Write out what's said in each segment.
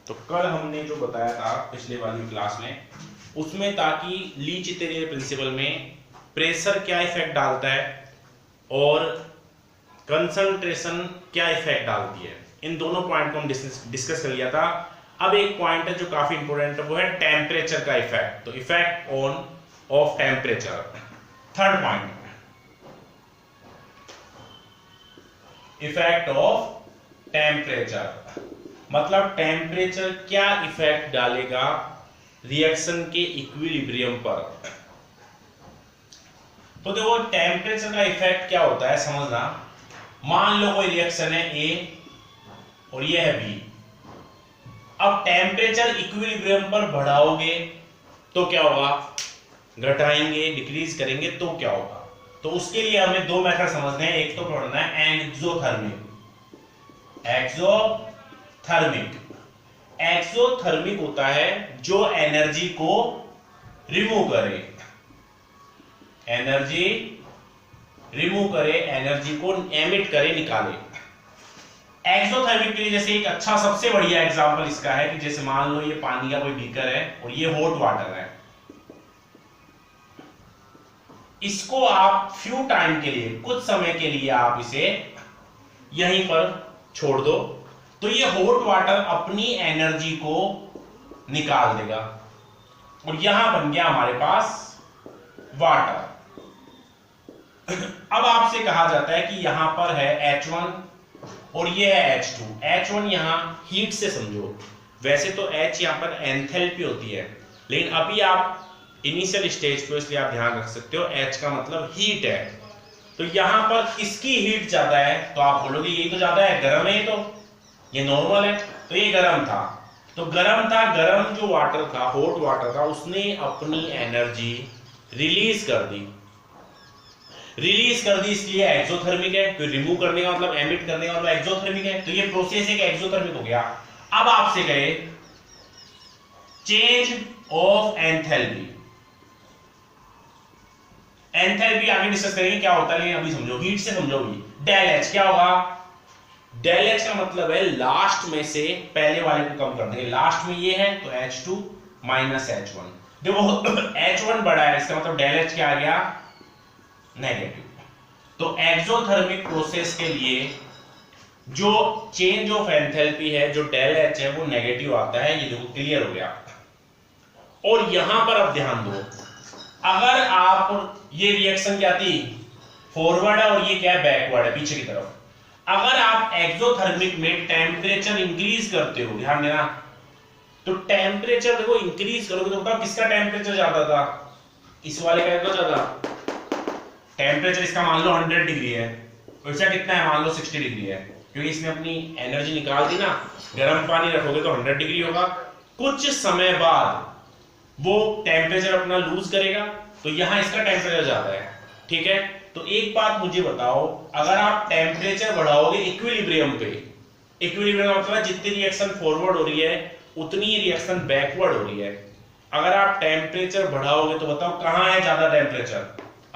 तो कल हमने जो बताया था पिछले वाली क्लास में, उसमें था कि ली चितेरियल प्रिंसिपल में प्रेशर क्या इफेक्ट डालता है और कंसंट्रेशन क्या इफेक्ट डालती है। इन दोनों पॉइंट को हम डिस्कस कर लिया था। अब एक पॉइंट है जो काफी इंपॉर्टेंट है, वो है टेम्परेचर का इफेक्ट। तो effect of temperature, third point, effect of temperature, मतलब टेम्परेचर क्या इफेक्ट डालेगा रिएक्शन के इक्विलिब्रियम पर। तो देखो टेम्परेचर का इफेक्ट क्या होता है समझना। मान लो कोई रिएक्शन है ए और ये है बी। अब टेम्परेचर इक्विलिब्रियम पर बढ़ाओगे तो क्या होगा, घटाएंगे डिक्रीज करेंगे तो क्या होगा। तो उसके लिए हमें दो मेथड समझने हैं। एक तो पढ़ना है एक्सोथर्मिक। एक्सोथर्मिक होता है जो एनर्जी को रिमूव करे, एनर्जी को एमिट करे, निकाले। एक्सोथर्मिक के लिए जैसे एक अच्छा सबसे बढ़िया एग्जांपल इसका है कि जैसे मान लो ये पानी का कोई बीकर है और ये हॉट वाटर है। इसको आप फ्यू टाइम के लिए, कुछ समय के लिए आप इसे यहीं पर छोड़ दो तो ये हॉट वाटर अपनी एनर्जी को निकाल देगा और यहां बन गया हमारे पास वाटर। अब आपसे कहा जाता है कि यहां पर है H1 और ये है H2। H1 यहां हीट से समझो, वैसे तो H यहां पर एंथैल्पी होती है, लेकिन अभी आप इनिशियल स्टेज पे, इसलिए आप ध्यान रख सकते हो H का मतलब हीट है। तो यहां पर किसकी हीट ज्यादा है, तो आप बोलोगे ये तो ज्यादा है, गर्म है, तो ये नॉर्मल है, तो ये गर्म था। तो गर्म था, गर्म जो वाटर था, हॉट वाटर था, उसने अपनी एनर्जी रिलीज कर दी, इसलिए एक्सोथर्मिक है। तो रिमूव करने का मतलब, एमिट करने का मतलब एक्सोथर्मिक है। तो ये प्रोसेस एक एक्सोथर्मिक हो गया। अब आपसे कहे चेंज ऑफ एंथैल्पी, एंथैल्पी आगे डिस्कस करेंगे क्या होता है, लेकिन अभी समझो, हीट से समझोगी। डेल एच क्या होगा, डेल एच का मतलब है लास्ट में से पहले वाले को कम कर देंगे। लास्ट में ये है तो H2 माइनस H1। देखो H1 बड़ा है, इसका मतलब डेल एच क्या आ गया, नेगेटिव। तो एक्सोथर्मिक प्रोसेस के लिए जो चेंज ऑफ एंथैल्पी है, जो डेल एच है, वो नेगेटिव आता है। ये देखो क्लियर हो गया। और यहां पर अब ध्यान दो, अगर आप, ये रिएक्शन क्या थी, फॉरवर्ड है, और ये क्या है, बैकवर्ड है, पीछे की तरफ। अगर आप एक्सोथर्मिक में टेम्परेचर इंक्रीज करते हो, ध्यान देना, तो टेम्परेचर देखो इंक्रीज करोगे तो बताओ किसका टेम्परेचर ज्यादा था, इस वाले का तो ज्यादा। टेम्परेचर इसका मान लो 100 डिग्री है, तो इसका कितना है, मान लो 60 डिग्री है, क्योंकि इसने अपनी एनर्जी निकाल दी ना। गर्म पानी रखोगे तो 100 डिग्री होगा। कुछ समय बाद वो टेम्परेचर अपना लूज करेगा, तो यहां इसका टेम्परेचर ज्यादा है, ठीक है। तो एक बात मुझे बताओ, अगर आप टेम्परेचर बढ़ाओगे इक्विलिब्रियम पे, इक्विलिब्रियम का मतलब जितनी रिएक्शन फॉरवर्ड हो रही है उतनी ही रिएक्शन बैकवर्ड हो रही है। अगर आप टेम्परेचर बढ़ाओगे तो बताओ कहां है ज्यादा टेम्परेचर,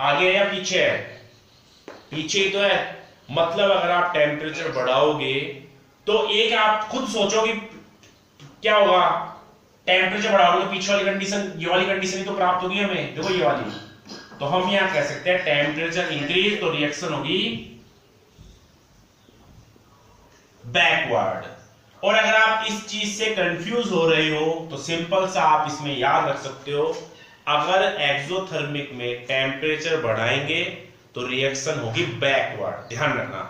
आगे है या पीछे है, पीछे ही तो है। मतलब अगर आप टेम्परेचर बढ़ाओगे तो एक आप खुद सोचोगे क्या होगा, टेम्परेचर बढ़ाओगे तो पीछे वाली कंडीशन, ये वाली कंडीशन ही तो प्राप्त होगी हमें, देखो ये वाली। तो हम यहां कह सकते हैं टेम्परेचर इंक्रीज तो रिएक्शन होगी बैकवर्ड। और अगर आप इस चीज से कंफ्यूज हो रहे हो तो सिंपल सा आप इसमें याद रख सकते हो, अगर एक्सोथर्मिक में टेम्परेचर बढ़ाएंगे तो रिएक्शन होगी बैकवर्ड। ध्यान रखना,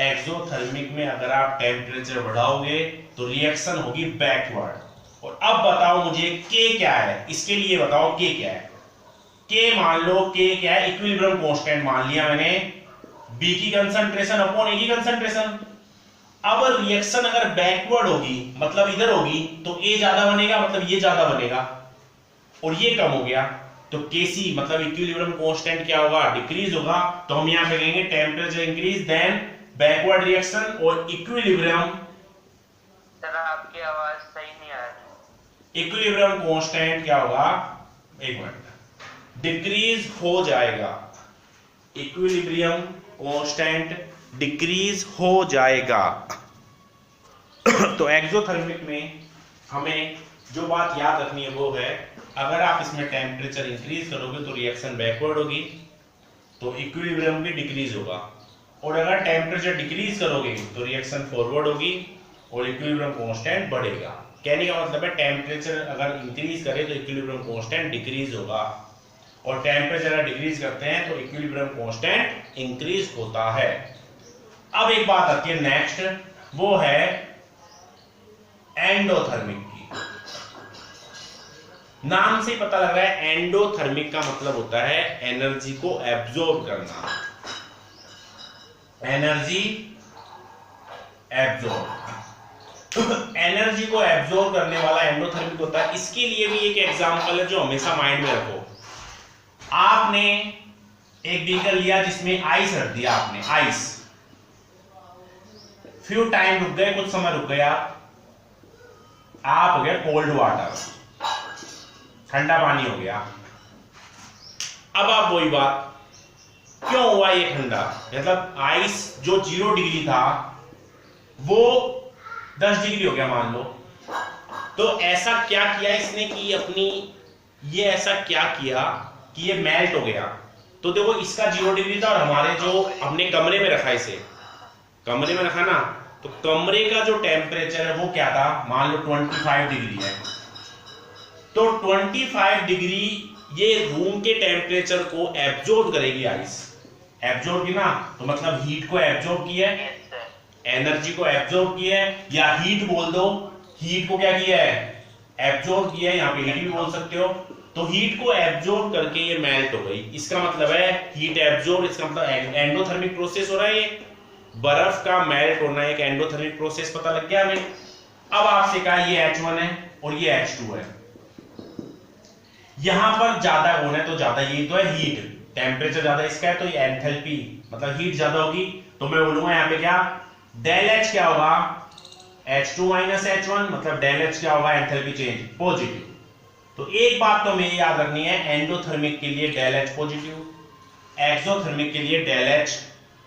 एक्सोथर्मिक में अगर आप टेम्परेचर बढ़ाओगे तो रिएक्शन होगी बैकवर्ड। और अब बताओ मुझे के क्या है, इसके लिए बताओ के क्या है। के मान लो, के क्या है, इक्विलिब्रियम कांस्टेंट मान लिया मैंने, बी की कंसंट्रेशन अपॉन ए की कंसंट्रेशन। अब रिएक्शन अगर बैकवर्ड होगी, मतलब इधर होगी, तो ए ज्यादा बनेगा, मतलब ये ज्यादा बनेगा, और ये कम हो गया, तो केसी मतलब इक्विलिब्रियम कांस्टेंट क्या होगा, डिक्रीज होगा। तो हम यहां पे कहेंगे temperature increase then backward reaction, और इक्विलिब्रियम, सर आपकी आवाज सही नहीं आ रही, इक्विलिब्रियम कांस्टेंट क्या होगा, एक मिनट, डिक्रीज हो जाएगा, इक्विलिब्रियम कांस्टेंट डिक्रीज हो जाएगा। तो एक्सोथर्मिक में हमें जो बात याद रखनी है वो है, अगर आप इसमें टेम्परेचर इंक्रीज करोगे तो रिएक्शन बैकवर्ड होगी, तो इक्विलिब्रियम भी डिक्रीज होगा, और अगर टेम्परेचर डिक्रीज करोगे तो रिएक्शन फॉरवर्ड होगी और इक्विलिब्रियम कांस्टेंट बढ़ेगा। कहने का मतलब है टेम्परेचर अगर इंक्रीज करे तो इक्विलिब्रियम कांस्टेंट डिक्रीज होगा, और टेम्परेचर अगर डिक्रीज करते हैं तो इक्विलिब्रियम कांस्टेंट इंक्रीज होता है। अब एक बात आती है नेक्स्ट, वो है एंडोथर्मिक की। नाम से पता लग रहा है एंडोथर्मिक का मतलब होता है एनर्जी को एब्जॉर्ब करना, एनर्जी एब्जॉर्ब। एनर्जी को एब्जॉर्ब करने वाला एंडोथर्मिक होता है। इसके लिए भी एक एग्जांपल है जो हमेशा माइंड में रखो। आपने एक बीकर लिया जिसमें आइस रख दिया, आपने आइस, फ्यू टाइम रुक गए, कुछ समय रुक गया, आप हो गया कोल्ड वाटर, ठंडा पानी हो गया। अब आप वही बात, क्यों हुआ ये ठंडा? मतलब आइस जो 0 डिग्री था वो 10 डिग्री हो गया मान लो। तो ऐसा क्या किया इसने कि अपनी ये ऐसा क्या किया कि ये मेल्ट हो गया? तो देखो इसका 0 डिग्री था और हमारे जो हमने कमरे में रखा, इसे कमरे में रखा ना, तो कमरे का जो टेम्परेचर है वो क्या था? मान लो 25 डिग्री है। तो 25 डिग्री ये रूम के टेम्परेचर को एब्जॉर्ब करेगी आइस। एब्जॉर्ब की ना, तो मतलब हीट को एब्जॉर्ब किया है, एनर्जी को एब्जॉर्ब किया है, या हीट बोल दो, हीट को क्या किया है? एब्जॉर्ब किया है। यहाँ पे हीट भी बोल सकते हो। तो हीट को एब्जॉर्ब करके ये मेल्ट हो गई। इसका मतलब है हीट एब्जॉर्ब, इसका मतलब एंडोथर्मिक प्रोसेस हो रहा है। ये बर्फ का मेल्ट होना एक एंडोथर्मिक प्रोसेस, पता लग गया हमें। अब आपसे कहा ये H1 है और ये H2 है, यहां पर ज्यादा कौन है? तो ज्यादा ये तो है हीट, टेम्परेचर ज्यादा इसका है, तो ये एंथैल्पी मतलब हीट ज्यादा होगी। तो मैं बोलूंगा यहाँ पे क्या, डेल H क्या होगा? H2 माइनस H1, मतलब डेल H क्या होगा? Enthalpy change positive. तो एक बात तो हमें याद रखनी है, एंडोथर्मिक के लिए डेल H पॉजिटिव, एक्सोथर्मिक के लिए डेल H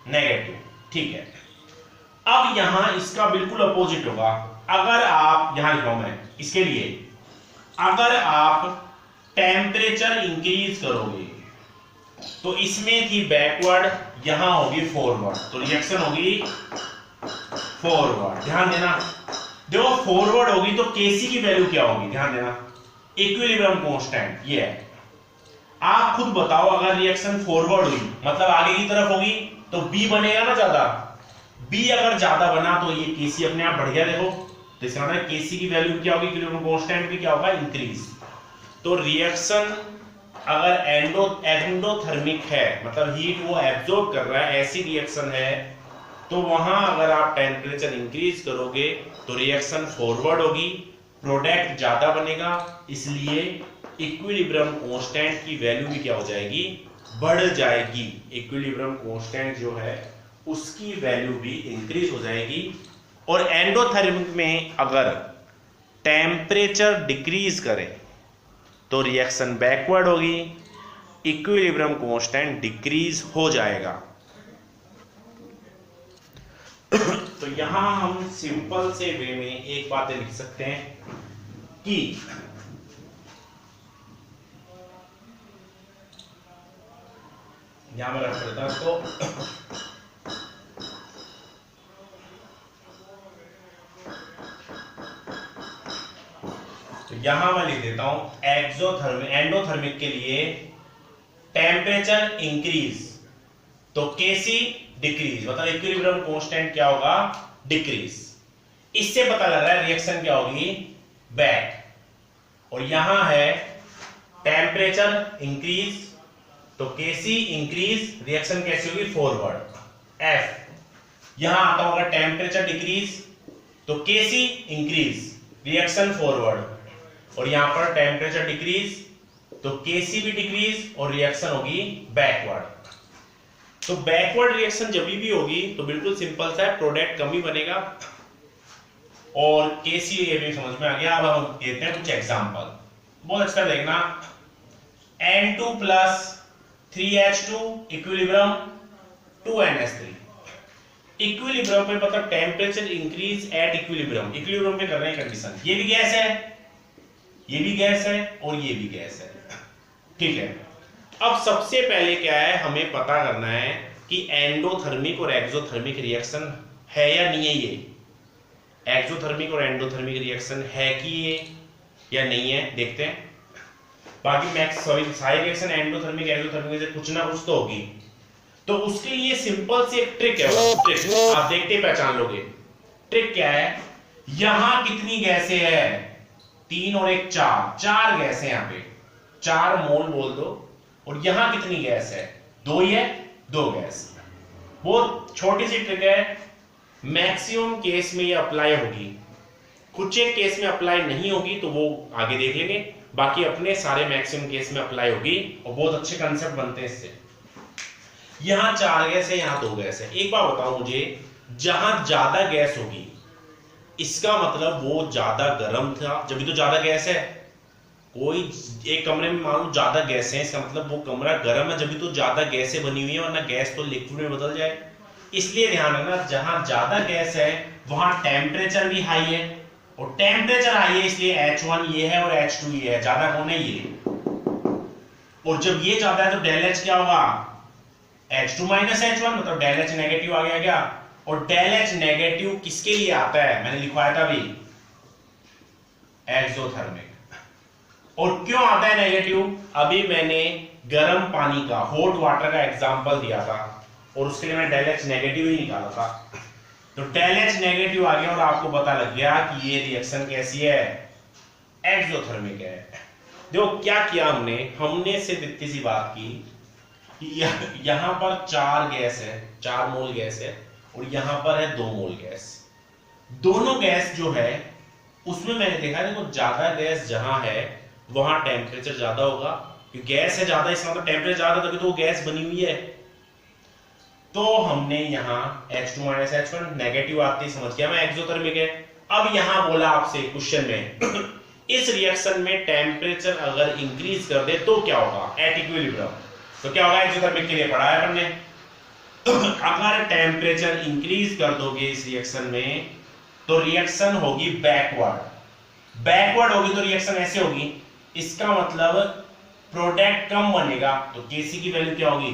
नेगेटिव। ठीक है। अब यहां इसका बिल्कुल अपोजिट होगा। अगर आप यहां लिखा हूं मैं इसके लिए, अगर आप टेम्परेचर इंक्रीज करोगे तो इसमें थी बैकवर्ड, यहां होगी फॉरवर्ड, तो रिएक्शन होगी फॉरवर्ड। ध्यान देना, देखो फॉरवर्ड होगी तो केसी की वैल्यू क्या होगी? ध्यान देना, इक्विलिब्रियम कांस्टेंट ये है। आप खुद बताओ, अगर रिएक्शन फॉरवर्ड हुई मतलब आगे की तरफ होगी तो बी बनेगा ना ज्यादा। बी अगर ज्यादा बना तो ये केसी अपने आप बढ़ गया। देखो तो इसका मतलब केसी की वैल्यू क्या होगी? इक्विलिब्रियम कांस्टेंट भी क्या होगा? इंक्रीज। तो रिएक्शन अगर एंडोथर्मिक है, मतलब हीट वो एब्जॉर्ब कर रहा है, ऐसी रिएक्शन है, तो वहां अगर आप टेम्परेचर इंक्रीज करोगे तो रिएक्शन फॉरवर्ड होगी, प्रोडक्ट ज्यादा बनेगा, इसलिए इक्विलिब्रियम कांस्टेंट की वैल्यू भी क्या हो जाएगी? बढ़ जाएगी। इक्विलिब्रियम कांस्टेंट जो है उसकी वैल्यू भी इंक्रीज हो जाएगी। और एंडोथर्मिक में अगर टेम्परेचर डिक्रीज करे तो रिएक्शन बैकवर्ड होगी, इक्विलिब्रियम कांस्टेंट डिक्रीज हो जाएगा। तो यहां हम सिंपल से वे में एक बात लिख सकते हैं कि यहां पर रख देता तो यहां मैं लिख देता हूं एंडोथर्मिक के लिए टेम्परेचर इंक्रीज तो केसी डिक्रीज, मतलब इक्विलिब्रियम कांस्टेंट क्या होगा? डिक्रीज। इससे पता लग रहा है रिएक्शन क्या होगी? बैक। और यहां है टेम्परेचर इंक्रीज तो केसी इंक्रीज, रिएक्शन कैसी होगी? फॉरवर्ड। एफ। यहां आता होगा टेम्परेचर डिक्रीज तो केसी इंक्रीज, रिएक्शन फॉरवर्ड। और यहां पर टेम्परेचर डिक्रीज तो केसी भी डिक्रीज और रिएक्शन होगी बैकवर्ड। तो बैकवर्ड रिएक्शन जब भी होगी तो बिल्कुल सिंपल सा है, प्रोडक्ट कम ही बनेगा। और केसी ये भी समझ में आ गया। अब हम देखते हैं कुछ एग्जांपल, बहुत अच्छा देखना। N2 plus 3H2 equilibrium 2NH3। Equilibrium पे मतलब temperature increase at equilibrium, equilibrium पे कर रहे हैं कंडीशन, ये भी गैस है, ये भी गैस है और ये भी गैस है, ठीक है। अब सबसे पहले क्या है, हमें पता करना है कि एंडोथर्मिक और एक्सोथर्मिक रिएक्शन है या नहीं है, ये एक्सोथर्मिक और एंडोथर्मिक रिएक्शन है कि ये या नहीं है, देखते हैं। बाकी मैक्स सारी रिएक्शन एंडोथर्मिक एक्सोथर्मिक से कुछ ना कुछ तो होगी। तो उसके लिए सिंपल सी एक ट्रिक है, ट्रिक आप देखते ही पहचान लोगे। ट्रिक क्या है, यहां कितनी गैसें है, 3 और 1 4, 4 गैसें यहां पे, 4 मोल बोल दो। और यहां कितनी गैस है, 2 ही है, 2 गैस। वो छोटी सी ट्रिक है, मैक्सिमम केस में ये अप्लाई होगी, कुछ एक केस में अप्लाई नहीं होगी तो वो आगे देख लेंगे, बाकी अपने सारे मैक्सिमम केस में अप्लाई होगी और बहुत अच्छे कंसेप्ट बनते हैं इससे। यहां 4 गैस है, यहां 2 गैस है। एक बार बताओ मुझे, जहां ज्यादा गैस होगी इसका मतलब वो ज्यादा गर्म था, जब भी तो ज्यादा गैस है। कोई एक कमरे में मान लो ज्यादा गैस है, इसका मतलब वो कमरा गर्म है, जब भी तो ज्यादा गैसें बनी हुई है, वरना गैस तो लिक्विड में बदल जाए। इसलिए ध्यान रखना, जहां ज्यादा गैस है वहां टेम्परेचर भी हाई है, और टेम्परेचर हाई है इसलिए H1 ये है और H2 ये है, ज्यादा कौन है ये। और जब ये ज्यादा है तो डेल H क्या होगा, H2 माइनस H1, मतलब डेल H नेगेटिव आ गया क्या। और डेल H नेगेटिव किसके लिए आता है, मैंने लिखवाया था अभी, एक्सोथर्मिक। और क्यों आता है नेगेटिव, अभी मैंने गर्म पानी का, हॉट वाटर का एग्जांपल दिया था और उसके लिए मैं डेल H नेगेटिव ही निकाला था। तो डेल H नेगेटिव आ गया और आपको पता लग गया कि ये रिएक्शन कैसी है, एक्सोथर्मिक है। देखो क्या किया हमने सिर्फ इतनी सी बात की कि यहां पर 4 गैस है, 4 मोल गैस है, और यहां पर है 2 मोल गैस। दोनों गैस जो है उसमें मैंने देखा, देखो ज्यादा गैस जहां है वहां टेम्परेचर ज्यादा होगा, क्योंकि गैस है ज्यादा, इसका मतलब टेम्परेचर ज्यादा, तभी तो वो गैस बनी हुई है। तो हमने यहाँ H2 माइनस H1 नेगेटिव आती समझ गया मैं एक्सोथर्मिक है। अब यहां बोला आपसे क्वेश्चन में इस रिएक्शन में टेम्परेचर अगर इंक्रीज कर दे तो क्या होगा, एट इक्विलिब्रियम, तो क्या होगा, एक्सोथर्मिक के लिए पढ़ा है हमने। अगर टेम्परेचर इंक्रीज कर दोगे इस रिएक्शन में तो रिएक्शन होगी बैकवर्ड, बैकवर्ड होगी तो रिएक्शन ऐसे होगी, इसका मतलब प्रोडक्ट कम बनेगा, तो Kc की वैल्यू क्या होगी,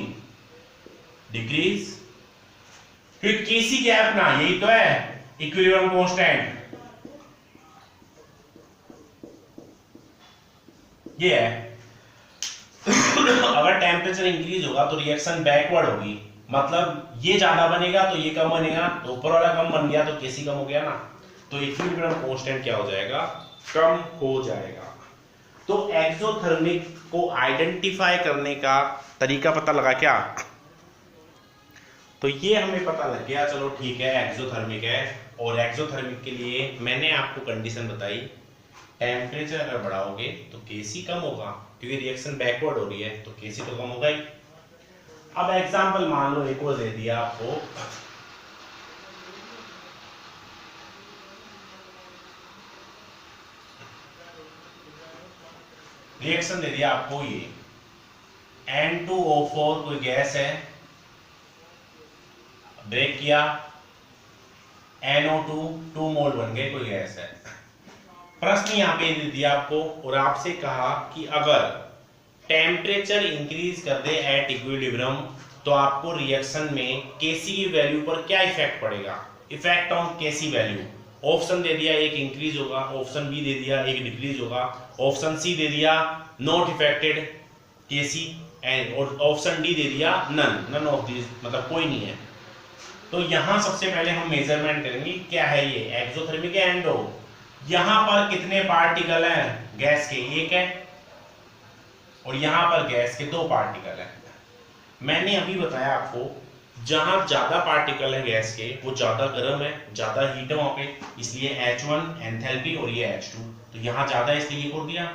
डिक्रीज। फिर Kc क्या है अपना, यही तो है इक्विलिब्रियम कांस्टेंट, ये है। अगर टेम्परेचर इंक्रीज होगा तो रिएक्शन बैकवर्ड होगी, मतलब ये ज्यादा बनेगा तो ये कम बनेगा, तो ऊपर वाला कम बन गया तो Kc कम हो गया ना, तो इक्विलिब्रियम कांस्टेंट क्या हो जाएगा, कम हो जाएगा। तो एक्सोथर्मिक को आइडेंटिफाई करने का तरीका पता लगा क्या, तो ये हमें पता लग गया, चलो ठीक है एक्सोथर्मिक है। और एक्सोथर्मिक के लिए मैंने आपको कंडीशन बताई, टेम्परेचर अगर बढ़ाओगे तो Kc कम होगा, क्योंकि रिएक्शन बैकवर्ड हो रही है तो Kc तो कम होगा ही। अब एग्जांपल मान लो एक और दे दिया आपको, रिएक्शन दे दिया आपको ये N2O4 कोई गैस है, ब्रेक किया, NO2 2 मोल बन गए, कोई गैस है। प्रश्न यहाँ पे दे दिया आपको और आपसे कहा कि अगर टेम्परेचर इंक्रीज कर दे एट इक्विलिब्रियम तो आपको रिएक्शन में Kc की वैल्यू पर क्या इफेक्ट पड़ेगा, effect on Kc value. Option दे दिया, एक इंक्रीज होगा, ऑप्शन बी दे दिया एक डिक्रीज होगा, ऑप्शन सी दे दिया नॉट इफेक्टेड Kc, एंड और ऑप्शन डी दे दिया नन ऑफ दिस, मतलब कोई नहीं है। तो यहां सबसे पहले हम मेजरमेंट करेंगे, क्या है ये एक्सोथर्मिक है एंडो। यहां पर कितने पार्टिकल हैं गैस के, एक है, और यहां पर गैस के 2 पार्टिकल हैं। मैंने अभी बताया आपको, जहां ज्यादा पार्टिकल है गैस के वो ज्यादा गर्म है, ज्यादा हीट है वहां पे, इसलिए H1 एंथैल्पी और ये H2, तो यहां ज्यादा है इसलिए ये कर दिया।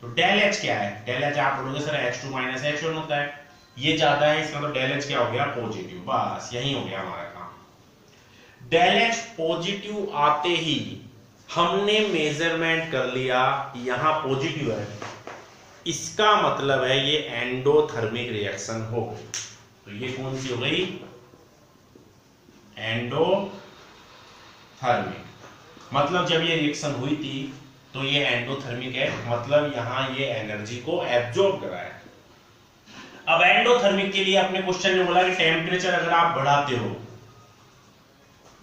तो डेल H क्या है, डेल H आप बोलोगे सर H2 माइनस H1 होता है, ये ज्यादा है इसका तो डेल H क्या हो गया, पॉजिटिव, बस यही हो गया हमारा काम। डेल H पॉजिटिव आते ही हमने मेजरमेंट कर लिया, यहां पॉजिटिव है, इसका मतलब है ये एंडोथर्मिक रिएक्शन हो गई। तो ये कौन सी हो गई, एंडोथर्मिक। मतलब जब ये रिएक्शन हुई थी तो ये एंडोथर्मिक है, मतलब यहां ये एनर्जी को एब्जॉर्ब करा है। अब एंडोथर्मिक के लिए अपने क्वेश्चन में बोला कि टेम्परेचर अगर आप बढ़ाते हो,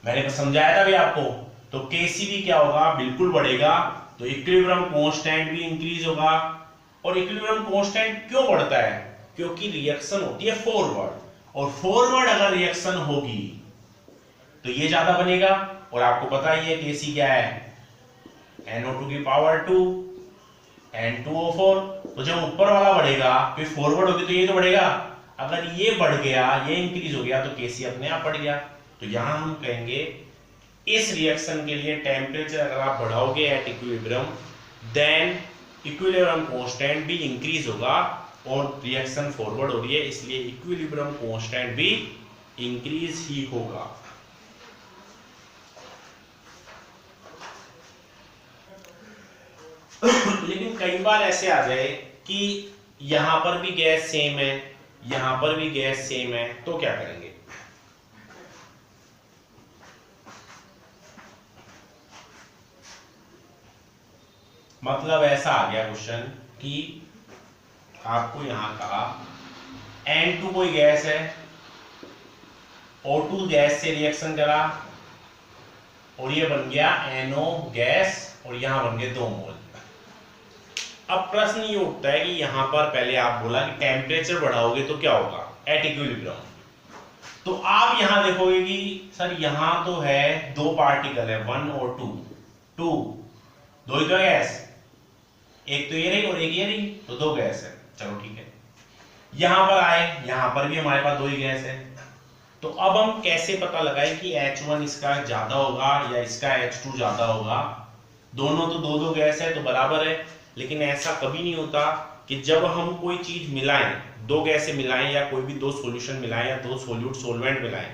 मैंने समझाया था भी आपको, तो केसीबी क्या होगा, बिल्कुल बढ़ेगा, तो इक्विलिब्रियम कांस्टेंट भी इंक्रीज होगा। और इक्विलिब्रियम कांस्टेंट क्यों बढ़ता है, क्योंकि रिएक्शन होती है फॉरवर्ड, और फॉरवर्ड अगर रिएक्शन होगी तो ये ज्यादा बनेगा, और आपको पता ही है केसी क्या है, NO2 की पावर 2 N2O4। तो जब ऊपर वाला बढ़ेगा फिर फॉरवर्ड होगी तो ये तो बढ़ेगा, अगर ये बढ़ गया, ये इंक्रीज हो गया, तो केसी अपने आप बढ़ गया। तो यहां हम कहेंगे इस रिएक्शन के लिए टेम्परेचर अगर आप बढ़ाओगे at equilibrium, then equilibrium constant भी इंक्रीज होगा, और रिएक्शन फॉरवर्ड हो रही है, इसलिए इक्विलिब्रियम कांस्टेंट भी इंक्रीज ही होगा। लेकिन कई बार ऐसे आ जाए कि यहां पर भी गैस सेम है, यहां पर भी गैस सेम है, तो क्या करेंगे? मतलब ऐसा आ गया क्वेश्चन कि आपको यहां कहा N2 कोई गैस है, O2 गैस से रिएक्शन करा और ये बन गया NO गैस, और यहां बन गए 2 मोल। अब प्रश्न ये उठता है कि यहां पर पहले आप बोला कि टेम्परेचर बढ़ाओगे तो क्या होगा एट इक्विलिब्रियम, तो आप यहां देखोगे कि सर यहां तो है 2 पार्टिकल है, 1 और 2, 2 ही तो गैस, एक तो ये रही और एक ये रही, तो 2 गैस है, चलो ठीक है। यहां पर आए, यहां पर भी हमारे पास 2 ही गैस है, तो अब हम कैसे पता लगाएं कि H1 इसका ज्यादा होगा या इसका H2 ज्यादा होगा? दोनों तो 2 गैस है तो बराबर है, लेकिन ऐसा कभी नहीं होता कि जब हम कोई चीज मिलाएं, 2 गैसें मिलाएं या कोई भी 2 सॉल्यूशन मिलाएं या 2 सोल्यूट सॉल्वेंट मिलाएं,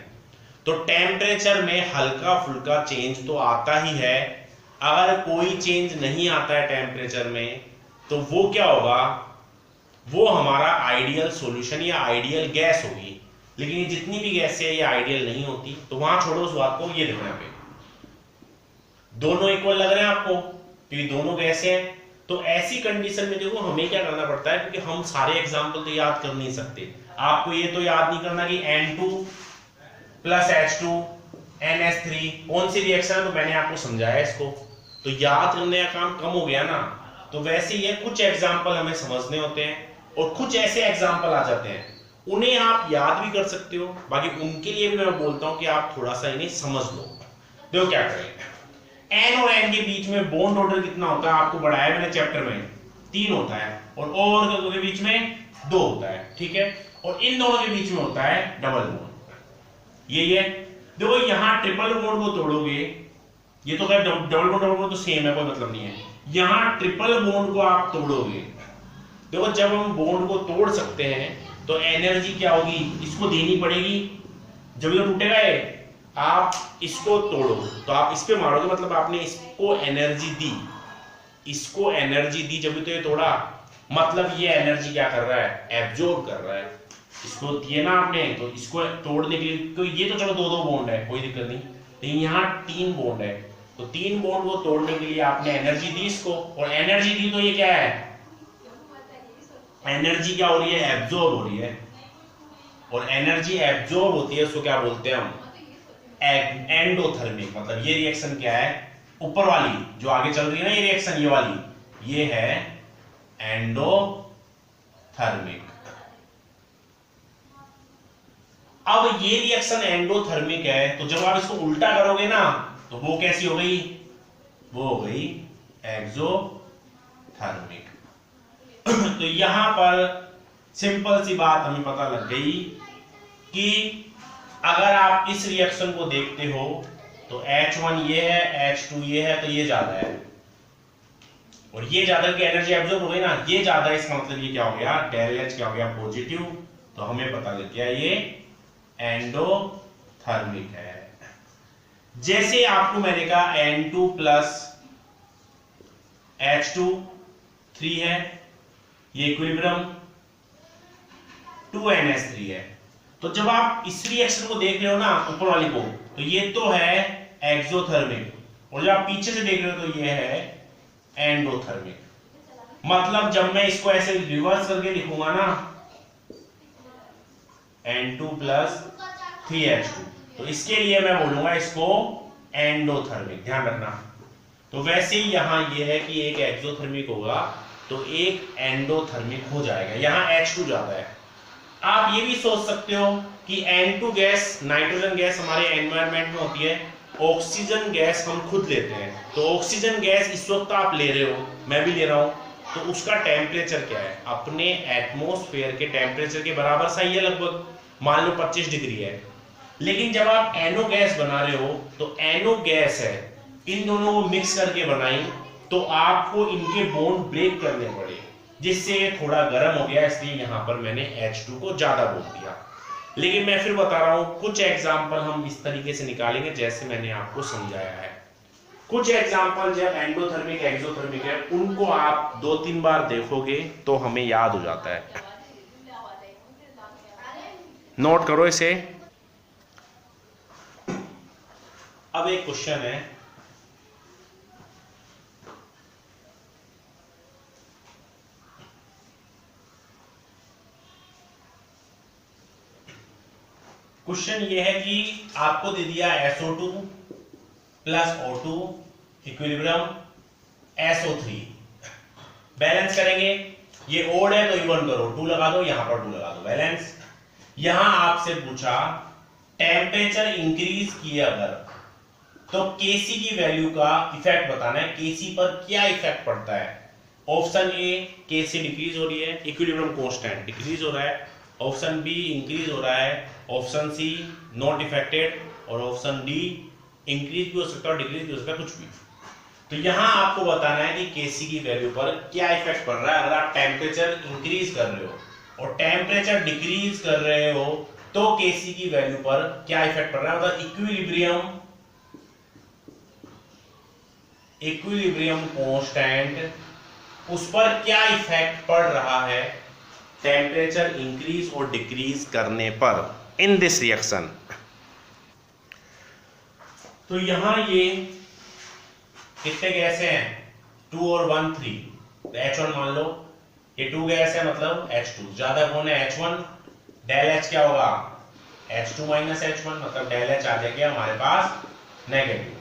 तो टेम्परेचर में हल्का फुल्का चेंज तो आता ही है। अगर कोई चेंज नहीं आता है टेम्परेचर में, तो वो क्या होगा, वो हमारा आइडियल सॉल्यूशन या आइडियल गैस होगी। लेकिन ये जितनी भी गैसें ये आइडियल नहीं होती, तो वहां छोड़ो उस बात को, ये देखो यहाँ पे दोनों इक्वल लग रहे हैं आपको, क्योंकि दोनों गैसें हैं। तो ऐसी कंडीशन में देखो हमें क्या करना पड़ता है, क्योंकि हम सारे एग्जाम्पल तो याद कर नहीं सकते। आपको ये तो याद नहीं करना कि N2 प्लस H2 NH3 कौन सी रिएक्शन है, तो मैंने आपको समझाया इसको, तो याद करने का काम कम हो गया ना। तो वैसे ही कुछ एग्जाम्पल हमें समझने होते हैं, और कुछ ऐसे एग्जाम्पल आ जाते हैं उन्हें आप याद भी कर सकते हो, बाकी उनके लिए भी मैं बोलता हूं कि आप थोड़ा सा इन्हें समझ लो। देखो क्या करें, N और N के बीच में बॉन्ड ऑर्डर कितना होता है आपको बढ़ाया मैंने चैप्टर में, 3 होता है, और O और O के बीच में 2 होता है, ठीक है, और इन दोनों के बीच में होता है डबल बॉन्ड। ये देखो यहां ट्रिपल बॉन्ड को तोड़ोगे, ये तो खैर डबल बॉन्ड तो सेम है, कोई मतलब नहीं है। यहां ट्रिपल बॉन्ड को आप तोड़ोगे, देखो जब हम बॉन्ड को तोड़ सकते हैं तो एनर्जी क्या होगी, इसको देनी पड़ेगी, जब ये टूटेगा ये, आप इसको तोड़ो तो आप इस पे मारोगे, मतलब आपने इसको एनर्जी दी, इसको एनर्जी दी, जब तो ये तोड़ा, मतलब ये एनर्जी क्या कर रहा है, एब्जॉर्ब कर रहा है। इसको दिए ना आपने, तो इसको तोड़ने के लिए, तो ये तो चलो 2 बॉन्ड है, कोई दिक्कत नहीं, लेकिन यहाँ 3 बॉन्ड है, तो 3 बॉन्ड को तोड़ने के लिए आपने एनर्जी दी इसको, और एनर्जी दी तो ये क्या है, एनर्जी क्या हो रही है, एब्जॉर्ब हो रही है, और एनर्जी एब्जॉर्ब होती है उसको क्या बोलते हैं हम, एंडोथर्मिक। मतलब ये रिएक्शन क्या है, ऊपर वाली जो आगे चल रही है ना ये रिएक्शन, ये वाली, ये है एंडोथर्मिक। अब ये रिएक्शन एंडोथर्मिक है, तो जब आप इसको उल्टा करोगे ना, तो वो कैसी हो गई, वो हो गई एक्सोथर्मिक। तो यहां पर सिंपल सी बात हमें पता लग गई कि अगर आप इस रिएक्शन को देखते हो तो H1 ये है, H2 ये है, तो ये ज्यादा है, और ये ज्यादा की एनर्जी एब्जॉर्ब हो गई ना, ये ज्यादा, इसका मतलब ये क्या हो गया, डेल H क्या हो गया, पॉजिटिव। तो हमें पता लग गया ये एंडोथर्मिक है। जैसे आपको मैंने कहा N2 प्लस H2 3 है, ये इक्विलिब्रियम 2NH3 है। तो जब आप इस रिएक्शन को देख रहे हो ना, ऊपर वाली को, तो ये तो है एक्सोथर्मिक, और जब आप पीछे से देख रहे हो तो ये है एंडोथर्मिक। मतलब जब मैं इसको ऐसे रिवर्स करके लिखूंगा ना, N2 प्लस 3H2, तो इसके लिए मैं बोलूंगा इसको एंडोथर्मिक, ध्यान रखना। तो वैसे ही यहां ये है कि एक एक्सोथर्मिक होगा तो एक एंडोथर्मिक हो जाएगा, यहां H2 जाता है। आप ये भी सोच सकते हो कि N2 गैस, नाइट्रोजन गैस हमारे एनवायरनमेंट में होती है, ऑक्सीजन गैस हम खुद लेते हैं, तो ऑक्सीजन गैस इस वक्त आप ले रहे हो, मैं भी ले रहा हूं, तो उसका टेम्परेचर क्या है, अपने एटमॉस्फेयर के टेम्परेचर के बराबर सा ही है लगभग, मान लो 25 डिग्री है। लेकिन जब आप NO गैस बना रहे हो तो NO गैस है, इन दोनों को मिक्स करके बनाई, तो आपको इनके बॉन्ड ब्रेक करने पड़े, जिससे ये थोड़ा गर्म हो गया, इसलिए यहां पर मैंने H2 को ज्यादा बोल दिया। लेकिन मैं फिर बता रहा हूं, कुछ एग्जाम्पल हम इस तरीके से निकालेंगे जैसे मैंने आपको समझाया है। कुछ एग्जाम्पल जब एंडोथर्मिक एक्सोथर्मिक है, उनको आप 2-3 बार देखोगे तो हमें याद हो जाता है। नोट करो इसे। अब एक क्वेश्चन है, क्वेश्चन ये है कि आपको दे दिया SO2 plus O2 equilibrium SO3, balance करेंगे, ये ओड है तो इवन करो, 2 लगा दो, यहां पर 2 लगा दो, बैलेंस। यहां आपसे पूछा टेम्परेचर इंक्रीज किया अगर, तो Kc की वैल्यू का इफेक्ट बताना है, Kc पर क्या इफेक्ट पड़ता है। ऑप्शन ए Kc डिक्रीज हो रही है, इक्विलिब्रियम कांस्टेंट डिक्रीज हो रहा है, ऑप्शन बी इंक्रीज हो रहा है, ऑप्शन सी नॉट इफेक्टेड, और ऑप्शन डी इंक्रीज भी हो सकता है और डिक्रीज भी हो सकता है, कुछ भी। तो यहां आपको बताना है कि Kc की वैल्यू पर क्या इफेक्ट पड़ रहा है। अगर आप टेम्परेचर इंक्रीज कर रहे हो और टेम्परेचर डिक्रीज कर रहे हो तो Kc की वैल्यू पर क्या इफेक्ट पड़ रहा है, मतलब इक्विलिब्रियम कांस्टेंट, उस पर क्या इफेक्ट पड़ रहा है टेम्परेचर इंक्रीज और डिक्रीज करने पर इन दिस रिएक्शन। तो यहां ये कितने गैस हैं, 2 और 1 3, तो H1 मान लो, ये 2 गैस है मतलब H2, ज्यादा कौन है H1, डेल H क्या होगा H2 माइनस H1, मतलब डेल H आ जाएगा हमारे पास नेगेटिव।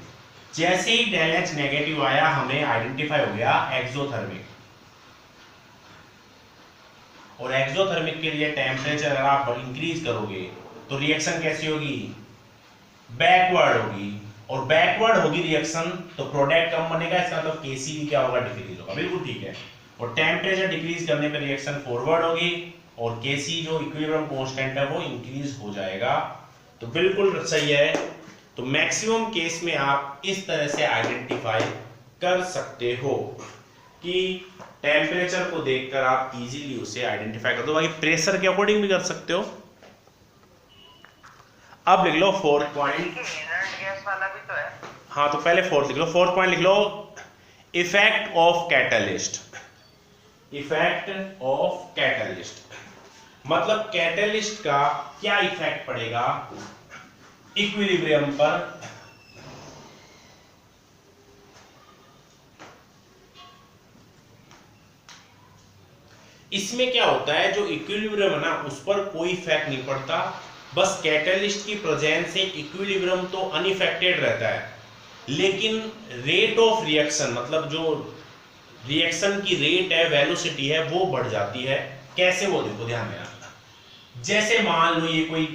जैसे ही डेल H नेगेटिव आया, हमें आइडेंटिफाई हो गया एक्सोथर्मिक, और एक्सोथर्मिक के लिए टेम्परेचर अगर आप इंक्रीज करोगे तो रिएक्शन कैसी होगी, बैकवर्ड होगी, और बैकवर्ड होगी रिएक्शन तो प्रोडक्ट कम बनेगा, इसका मतलब Kc भी क्या होगा, डिक्रीज होगा, बिल्कुल ठीक है। और टेम्परेचर डिक्रीज करने पर रिएक्शन फॉरवर्ड होगी और Kc जो इक्विलिब्रियम कांस्टेंट है वो इंक्रीज हो जाएगा, तो बिल्कुल सही है। तो मैक्सिमम केस में आप इस तरह से आइडेंटिफाई कर सकते हो कि टेम्परेचर को देखकर आप इजीली उसे आइडेंटिफाई कर दो, बाकी प्रेशर के अकॉर्डिंग भी कर सकते हो। अब लिख लो 4 पॉइंट, गैस वाला भी तो है। हाँ तो पहले 4 लिख लो, 4 पॉइंट लिख लो, effect of catalyst. Effect of catalyst मतलब कैटलिस्ट का क्या इफेक्ट पड़ेगा इक्विलिब्रियम पर। इसमें क्या होता है, जो इक्विलिब्रियम है ना उस पर कोई इफेक्ट नहीं पड़ता, बस कैटलिस्ट की प्रेजेंस से इक्विलिब्रियम तो अनइफेक्टेड रहता है, लेकिन रेट ऑफ रिएक्शन मतलब जो रिएक्शन की रेट है, वेलोसिटी है, वो बढ़ जाती है। कैसे, वो देखो ध्यान देना। जैसे मान लो ये कोई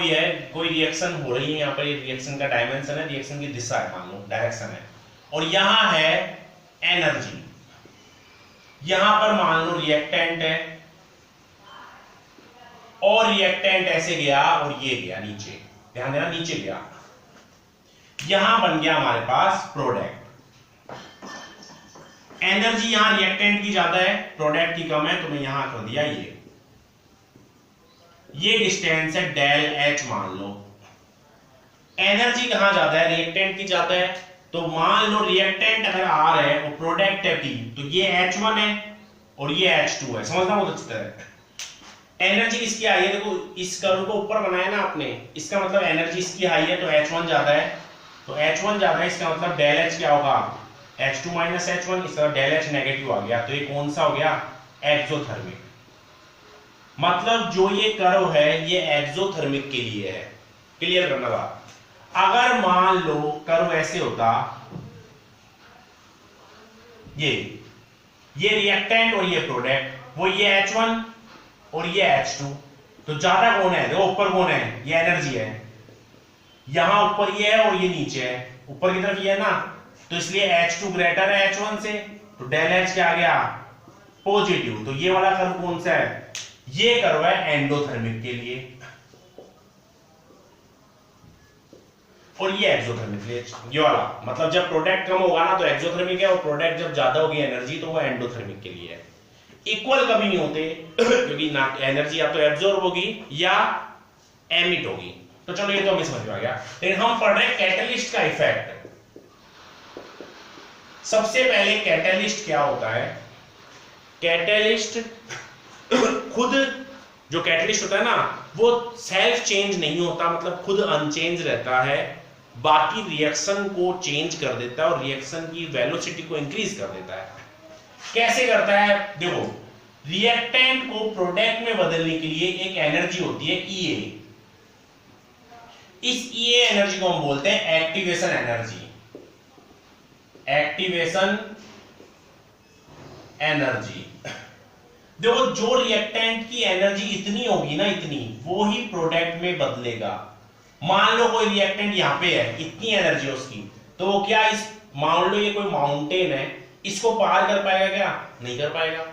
है, कोई रिएक्शन हो रही है, यहाँ पर ये रिएक्शन का डायमेंशन है, रिएक्शन की दिशा है, मान लो डायरेक्शन है, और यहां है एनर्जी, यहां पर मान लो रिएक्टेंट है, और रिएक्टेंट ऐसे गया और ये गया नीचे, ध्यान देना नीचे गया, यहां बन गया हमारे पास प्रोडक्ट। एनर्जी यहां रिएक्टेंट की ज्यादा है, प्रोडक्ट की कम है, तो मैं यहां कर दिया ये डिस्टेंस है डेल H मान लो। एनर्जी कहां ज्यादा है, रिएक्टेंट की ज्यादा है, तो मान लो रिएक्टेंट अगर R है और प्रोडक्ट है P, तो ये H1 है और ये H2 है, समझना बहुत अच्छी तरह। एनर्जी इसकी हाई है, देखो इस कर्व को ऊपर बनाया ना आपने, इसका मतलब एनर्जी इसकी हाई है तो H1 ज्यादा है, तो H1 ज्यादा है, इसका मतलब डेल H क्या होगा, H2 माइनस H1, इसका डेल H नेगेटिव आ गया, तो ये कौन सा हो गया, एक्सोथर्मिक। मतलब जो ये कर्व है ये एक्सोथर्मिक के लिए है, क्लियर करना बात। अगर मान लो कर्व ऐसे होता, ये रिएक्टेंट और ये प्रोडक्ट, वो ये H1 और ये H2, तो ज्यादा कौन है, देखो ऊपर कौन है, ये एनर्जी है, यहां ऊपर ये है और ये नीचे है, ऊपर की तरफ ये है ना, तो इसलिए H2 ग्रेटर है H1 से, तो डेल H क्या आ गया, पॉजिटिव। तो ये वाला कर्व कौन सा है, ये कर्व है एंडोथर्मिक के लिए, और ये एक्सोथर्मिक के लिए, ये वाला मतलब जब प्रोडक्ट कम होगा ना तो एक्सोथर्मिक है, और प्रोडक्ट जब ज्यादा होगी एनर्जी तो वो एंडोथर्मिक के लिए है। इक्वल कभी नहीं होते क्योंकि ना एनर्जी या तो एब्जॉर्ब होगी या एमिट होगी। तो चलो ये तो हमें समझ में आ गया, लेकिन हम पढ़ रहे हैं कैटलिस्ट का इफेक्ट। सबसे पहले कैटलिस्ट क्या होता है, कैटलिस्ट खुद जो कैटलिस्ट होता है ना वो सेल्फ चेंज नहीं होता, मतलब खुद अनचेंज रहता है, बाकी रिएक्शन को चेंज कर देता है और रिएक्शन की वेलोसिटी को इंक्रीज कर देता है। कैसे करता है, देखो रिएक्टेंट को प्रोडक्ट में बदलने के लिए एक एनर्जी होती है EA, इस EA एनर्जी को हम बोलते हैं एक्टिवेशन एनर्जी, एक्टिवेशन एनर्जी। देखो जो रिएक्टेंट की एनर्जी इतनी होगी ना, इतनी, वो ही प्रोडक्ट में बदलेगा। मान लो कोई रिएक्टेंट यहां पे है, इतनी एनर्जी है उसकी, तो वो क्या, इस मान लो ये कोई माउंटेन है, इसको पार कर पाएगा क्या, नहीं कर पाएगा।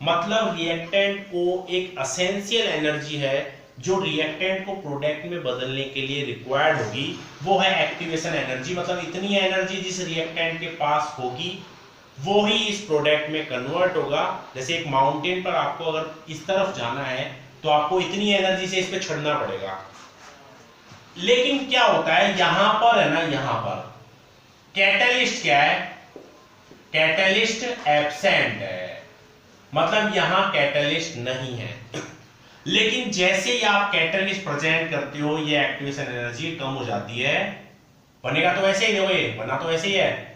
मतलब रिएक्टेंट को एक एसेंशियल एनर्जी है जो रिएक्टेंट को प्रोडक्ट में बदलने के लिए रिक्वायर्ड होगी, वो है एक्टिवेशन एनर्जी। मतलब इतनी एनर्जी जिस रिएक्टेंट के पास होगी वो ही इस प्रोडक्ट में कन्वर्ट होगा। जैसे एक माउंटेन पर आपको अगर इस तरफ जाना है तो आपको इतनी एनर्जी से इस पे चढ़ना पड़ेगा, लेकिन क्या होता है यहां पर है ना, यहां पर कैटलिस्ट क्या है, कैटलिस्ट एब्सेंट है, मतलब यहां कैटलिस्ट नहीं है। लेकिन जैसे ही आप कैटलिस्ट प्रेजेंट करते हो ये एक्टिवेशन एनर्जी कम हो जाती है, बनेगा तो वैसे ही, देखो ये बना तो वैसे ही है,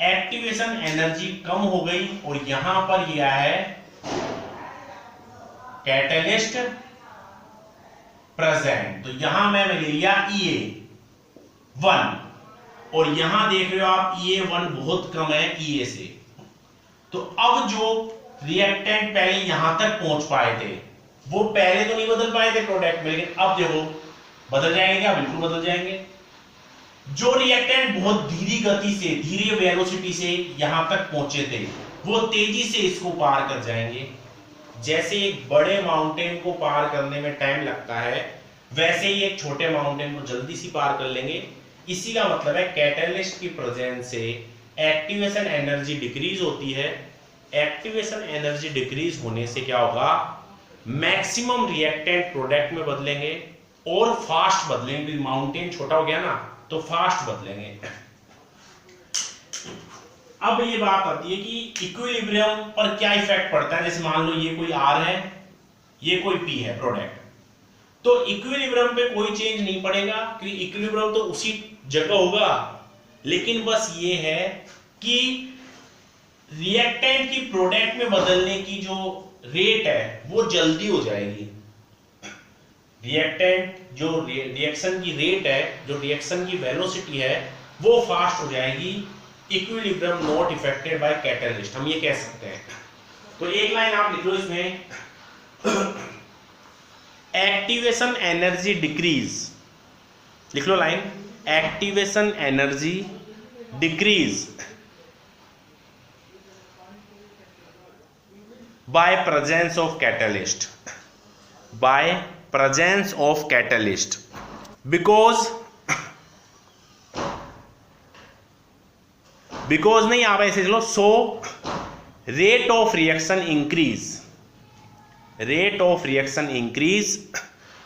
एक्टिवेशन एनर्जी कम हो गई और यहां पर यह है कैटलिस्ट प्रेजेंट, तो यहां मैं ले लिया EA1 और यहां देख रहे हो आप EA1 बहुत कम है EA से। तो अब जो रिएक्टेंट पहले यहां तक पहुंच पाए थे वो पहले तो नहीं बदल पाए थे प्रोडक्ट में, लेकिन अब देखो बदल जाएंगे क्या, बिल्कुल बदल जाएंगे। जो रिएक्टेंट बहुत धीरे गति से, धीरे वेलोसिटी से यहां तक पहुंचे थे वो तेजी से इसको पार कर जाएंगे। जैसे एक बड़े माउंटेन को पार करने में टाइम लगता है वैसे ही एक छोटे माउंटेन को जल्दी से पार कर लेंगे। इसी का मतलब है कैटलिस्ट की प्रेजेंस से एक्टिवेशन एनर्जी डिक्रीज होती है। एक्टिवेशन एनर्जी डिक्रीज होने से क्या होगा, मैक्सिमम रिएक्टेंट प्रोडक्ट में बदलेंगे और फास्ट बदलेंगे। माउंटेन छोटा हो गया ना तो फास्ट बदलेंगे। अब ये बात आती है कि इक्विलिब्रियम पर क्या इफेक्ट पड़ता है। जैसे मान लो ये कोई R है, ये कोई P है प्रोडक्ट, तो इक्विलिब्रियम पे कोई चेंज नहीं पड़ेगा क्योंकि इक्विलिब्रियम तो उसी जगह होगा, लेकिन बस ये है कि रिएक्टेंट की प्रोडक्ट में बदलने की जो रेट है वो जल्दी हो जाएगी। रिएक्टेंट जो रिएक्शन की रेट है, जो रिएक्शन की वेलोसिटी है वो फास्ट हो जाएगी। Equilibrium not affected by catalyst, हम ये कह सकते हैं। तो एक लाइन आप लिख लो इसमें, एक्टिवेशन एनर्जी डिक्रीज, लिख लो line, activation energy decrease by presence of catalyst, by presence of catalyst, because नहीं, आप ऐसे चलो, so rate of reaction increase, rate of reaction increase,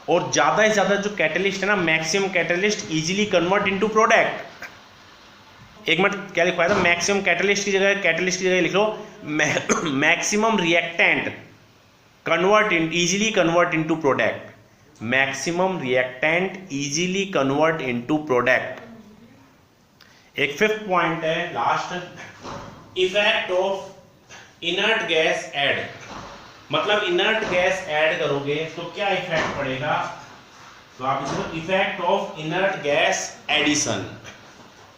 और ज्यादा से ज्यादा जो कैटलिस्ट है ना, maximum catalyst easily convert into product. एक मिनट क्या लिखवाया था, मैक्सिमम कैटलिस्ट की जगह लिख लो maximum reactant easily convert into product. Maximum reactant easily convert into product. एक फिफ्थ पॉइंट है last, effect of inert gas add. मतलब इनर्ट गैस ऐड करोगे तो क्या इफेक्ट पड़ेगा, तो आप इसको effect of inert gas addition,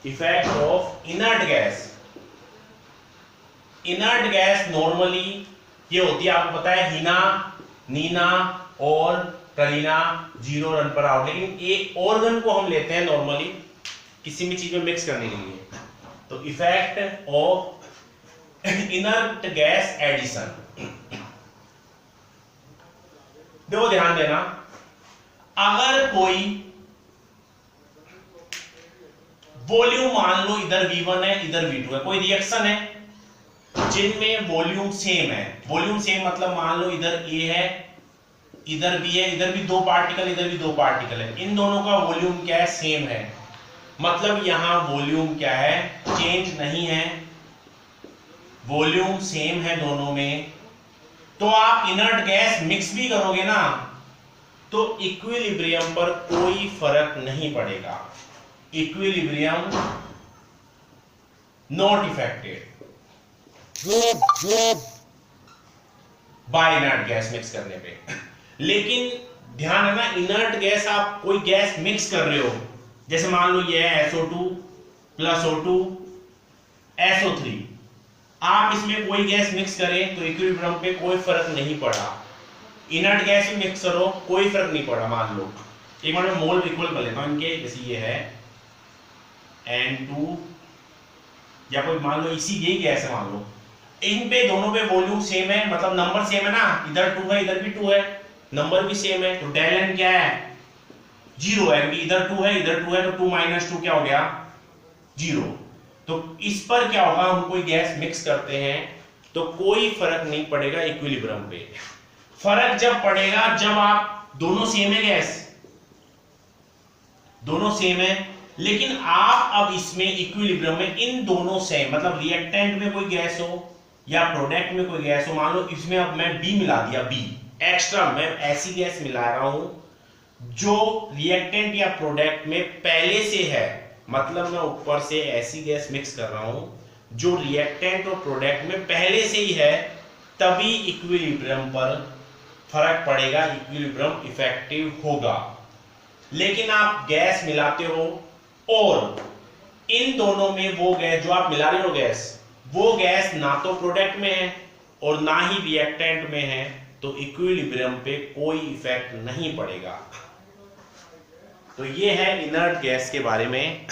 effect of inert gas. Inert gas normally ये होती है, आपको पता है, हीना, नीना और करीना 0 रन पर आउट। लेकिन एक ऑर्गन को हम लेते हैं नॉर्मली किसी भी चीज में मिक्स करने के लिए, तो effect of inert gas addition. देखो ध्यान देना, अगर कोई वॉल्यूम मान लो इधर V1 है इधर V2 है, कोई रिएक्शन है जिनमें वॉल्यूम सेम है, वॉल्यूम सेम मतलब मान लो इधर A है इधर B है, इधर भी 2 पार्टिकल इधर भी 2 पार्टिकल है, इन दोनों का वॉल्यूम क्या है, सेम है। मतलब यहां वॉल्यूम क्या है, चेंज नहीं है, वॉल्यूम सेम है दोनों में। तो आप इनर्ट गैस मिक्स भी करोगे ना तो इक्विलिब्रियम पर कोई फर्क नहीं पड़ेगा, equilibrium not affected by inert gas mix करने पे। लेकिन ध्यान रखना, इनर्ट गैस आप कोई गैस मिक्स कर रहे हो, जैसे मान लो ये है SO2 प्लस O2 SO3, आप इसमें कोई गैस मिक्स करें तो इक्विलिब्रियम पे कोई फर्क नहीं पड़ा। इनर्ट गैस भी मिक्स करो कोई फर्क नहीं पड़ा। मान लो एक बार मैं मोल इक्वल कर लेता हूं इनके, जैसे ये है N2 या कोई मान लो इसी यही गैस है, मान लो इन पे दोनों पे वॉल्यूम सेम है, मतलब नंबर सेम है ना, इधर 2 है इधर भी 2 है, नंबर भी सेम है, तो डेल N क्या है, 0 है, क्योंकि इधर 2 है इधर 2 है, तो 2 - 2 क्या हो गया, 0। तो इस पर क्या होगा, हम कोई गैस मिक्स करते हैं तो कोई फर्क नहीं पड़ेगा इक्विलिब्रियम पे। फर्क जब पड़ेगा जब आप दोनों सेम है, गैस दोनों सेम है, लेकिन आप अब इसमें इक्विलिब्रियम में इन दोनों सेम, मतलब रिएक्टेंट में कोई गैस हो या प्रोडक्ट में कोई गैस हो, मान लो इसमें अब मैं B मिला दिया, B एक्स्ट्रा, मैं ऐसी गैस मिला रहा हूं जो रिएक्टेंट या प्रोडक्ट में पहले से है, मतलब मैं ऊपर से ऐसी गैस मिक्स कर रहा हूं जो रिएक्टेंट और प्रोडक्ट में पहले से ही है, तभी इक्विलिब्रियम पर फर्क पड़ेगा, इक्विलिब्रियम इफेक्टिव होगा। लेकिन आप गैस मिलाते हो और इन दोनों में वो गैस जो आप मिला रहे हो गैस, वो गैस ना तो प्रोडक्ट में है और ना ही रिएक्टेंट में है, तो इक्विलिब्रियम पे कोई इफेक्ट नहीं पड़ेगा। तो ये है इनर्ट गैस के बारे में।